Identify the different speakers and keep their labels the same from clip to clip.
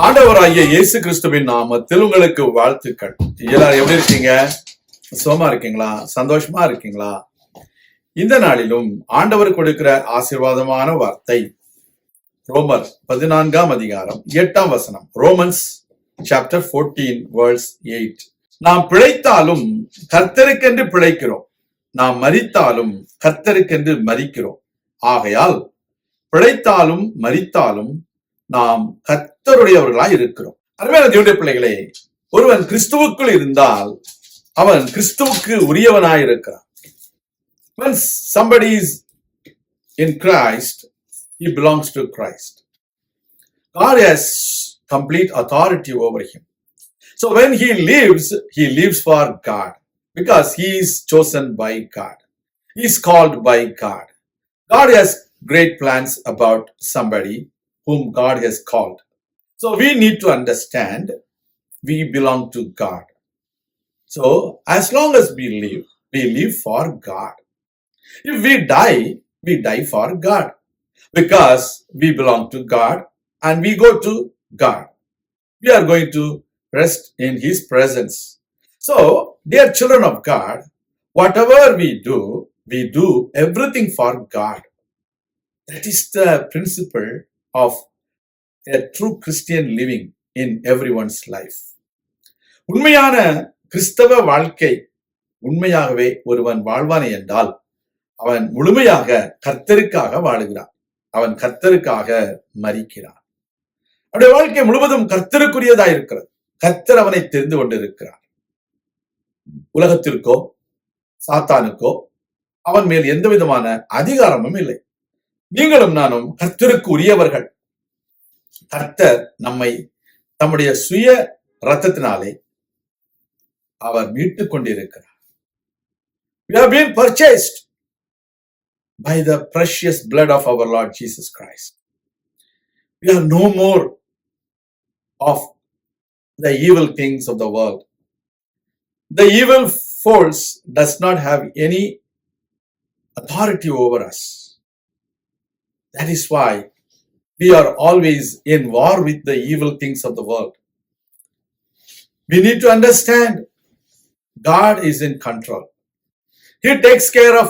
Speaker 1: ஆண்டவராகிய இயேசு கிறிஸ்துவின் நாமத்தில் உங்களுக்கு வாழ்த்துக்கள். எல்லாரும் எப்படி இருக்கீங்க? சுகமா இருக்கீங்களா? சந்தோஷமா இருக்கீங்களா? இந்த நாளிலும் ஆண்டவர் கொடுக்கிற ஆசீர்வாதமான வார்த்தை ரோமர் 14 அதிகாரம் 8 வசனம். Romans chapter 14 verse 8. நாம் பிழைத்தாலும் கர்த்தருக்கென்று பிழைக்கிறோம், நாம் மரித்தாலும் கர்த்தருக்கென்று மரிக்கிறோம். ஆகையால் பிழைத்தாலும் மரித்தாலும் நாம் கர்த்தருடையவர்களாய் இருக்கிறோம். அருமையான தேவனுடைய பிள்ளைகளே, ஒருவன் கிறிஸ்துவுக்குள் இருந்தால் அவன் கிறிஸ்துவுக்கு உரியவனாய் இருக்கிறான். When somebody is in Christ, he belongs to Christ. God has complete authority over him. So when he lives for God because he is chosen by God. He is called by God. God has great plans about somebody whom God has called. So we need to understand we belong to God. So as long as we live for God. If we die for God because we belong to God and we go to God. We are going to rest in His presence. So, dear children of God, whatever we do everything for God. That is the principle of a true Christian living in everyone's life. உண்மையான கிறிஸ்தவ வாழ்க்கை உண்மையாகவே ஒருவன் வாழ்வானே என்றால் அவன் முழுமையாக கர்த்தருக்காக வாழுகிறான், அவன் கர்த்தருக்காக மரிக்கிறான். அவனுடைய வாழ்க்கை முழுவதும் கர்த்தருக்குரியதாக இருக்கிறது. கர்த்தர் அவனை தெரிந்து கொண்டிருக்கிறார். உலகத்திற்கோ சாத்தானுக்கோ அவன் மேல் எந்த விதமான அதிகாரமும் இல்லை. நீங்களும் நானும் கர்த்தருக்கு உரியவர்கள். கர்த்தர் நம்மை தம்முடைய சுய இரத்தத்தினாலே அவர் மீட்டுக் கொண்டிருக்கிறார். We have been purchased by the precious blood of our Lord Jesus Christ. We are no more of the evil things of the world. The evil force does not have any authority over us. That is why we are always in war with the evil things of the world. We need to understand God is in control. He takes care of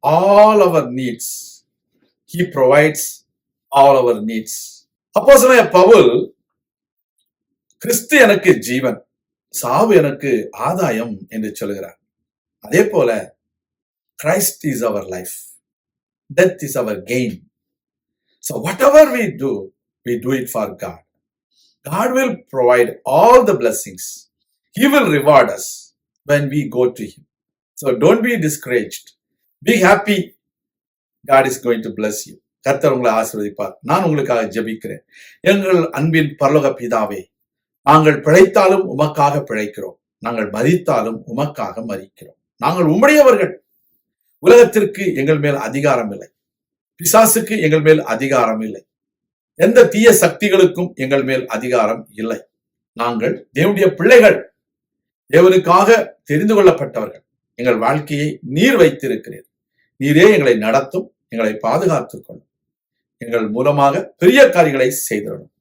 Speaker 1: all our needs. He provides all our needs. அப்போஸ்தலனாகிய பவுல், கிறிஸ்து எனக்கு ஜீவன், சாவு எனக்கு ஆதாயம் என்று சொல்கிறார். அதே போல Christ is our life. Death is our gain. So whatever we do it for God. God will provide all the blessings. He will reward us when we go to Him. So don't be discouraged. Be happy. God is going to bless you. கர்த்தர் உங்களை ஆசீர்வதிப்பார். நான் உங்களுக்காக ஜெபிக்கிறேன். எங்கள் அன்பின் பரலோக பிதாவே, நாங்கள் பிழைத்தாலும் உமக்காக பிழைக்கிறோம், நாங்கள் மரித்தாலும் உமக்காக மரிக்கிறோம். நாங்கள் உம்முடையவர்கள். உலகத்திற்கு எங்கள் மேல் அதிகாரம் இல்லை, பிசாசுக்கு எங்கள் மேல் அதிகாரம் இல்லை, எந்த தீய சக்திகளுக்கும் எங்கள் மேல் அதிகாரம் இல்லை. நாங்கள் தேவனுடைய பிள்ளைகள், தேவனுக்காக தெரிந்து கொள்ளப்பட்டவர்கள். எங்கள் வாழ்க்கையை நீர் வைத்திருக்கிறீர். நீரே எங்களை நடத்தும், எங்களை பாதுகாத்துக் கொள்ளும், எங்கள் மூலமாக பெரிய காரியங்களை செய்திடணும்.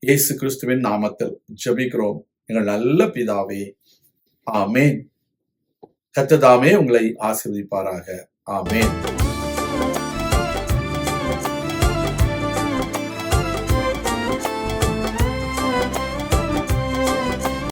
Speaker 1: இயேசு கிறிஸ்துவின் நாமத்தில் ஜெபிக்கிறோம் எங்கள் நல்ல பிதாவே, ஆமேன். கர்த்தர் தாமே உங்களை ஆசீர்வதிப்பாராக. ஆமேன்.